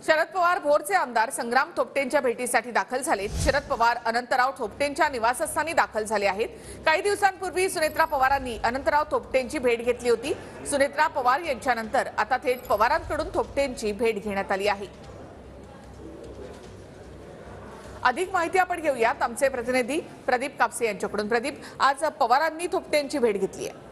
शरद पवार भोरचे आमदार संग्राम थोपटेंच्या भेटीसाठी दाखल झालेत। शरद पवार अनंतराव थोपटेंच्या निवासस्थानी दाखल झाले आहेत। काही दिवसांपूर्वी सुनेत्रा पवारांनी अनंतराव थोपटेंची भेट घेतली होती। सुनेत्रा पवार यांच्यानंतर आता थेट पवारांकडून थोपटेंची भेट घेण्यात आली आहे। अधिक माहिती आपण घेऊयात आमचे प्रतिनिधी प्रदीप कापसे यांच्याकडून। प्रदीप, आज पवारांनी थोपटेंची भेट घेतली आहे।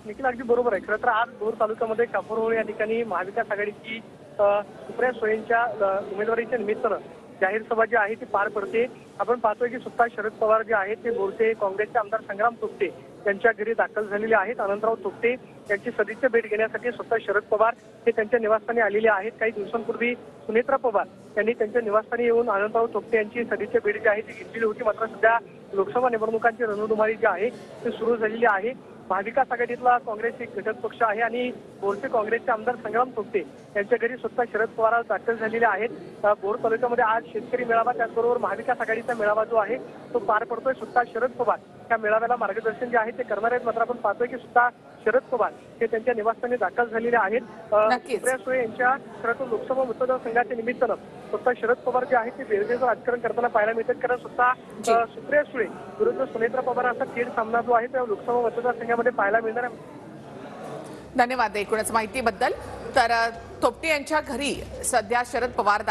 निखिल, अगदी बरोबर आहे। खरं तर आज भोर तालुक्यामध्ये कापूरहोळ या ठिकाणी महाविकास आघाडीची सुप्रिया सुळेंच्या उमेदवारीच्या निमित्तानं जाहीर सभा जी आहे ती पार पडते। आपण पाहतोय की स्वतः शरद पवार जे आहेत ते बोरचे काँग्रेसचे आमदार संग्राम थोपटे यांच्या घरी दाखल झालेले आहेत। अनंतराव थोपटे यांची सदिच्छा भेट घेण्यासाठी स्वतः शरद पवार हे त्यांच्या निवासस्थानी आलेले आहेत। काही दिवसांपूर्वी सुनेत्रा पवार यांनी त्यांच्या निवासस्थानी येऊन अनंतराव थोपटे यांची सदिच्छा भेट जी आहे ती घेतलेली होती। मात्र सध्या लोकसभा निवडणुकांची रणधुमाळी जी आहे ती सुरू झालेली आहे। महाविकास आघाडीतला काँग्रेस एक घटक पक्ष आहे आणि बोरचे काँग्रेसचे आमदार संग्राम थोपटे यांच्या घरी स्वतः शरद पवार दाखल झालेले आहेत। बोर तालुक्यामध्ये आज शेतकरी मेळावा त्याचबरोबर महाविकास आघाडीचा मेळावा जो आहे तो पार पडतोय। स्वतः शरद पवार या मेळाव्याला मार्गदर्शन जे आहे ते करणार आहेत। मात्र आपण पाहतोय की स्वतः शरद पवार हे त्यांच्या निवासस्थानी दाखल झालेले आहेत। सुप्रिया सुळे यांच्या खरं तर लोकसभा मतदारसंघाच्या निमित्तानं स्वतः शरद पवार जे आहेत ते बेरजेचं राजकारण करताना पाहायला मिळतात। कारण स्वतः सुप्रिया सुळे विरुद्ध सुनेत्रा पवार असा थेट सामना जो आहे तो लोकसभा मतदारसंघामध्ये पाहायला मिळणार आहे। धन्यवाद एकूणच माहितीबद्दल। तर थोपटे यांच्या घरी सध्या शरद पवार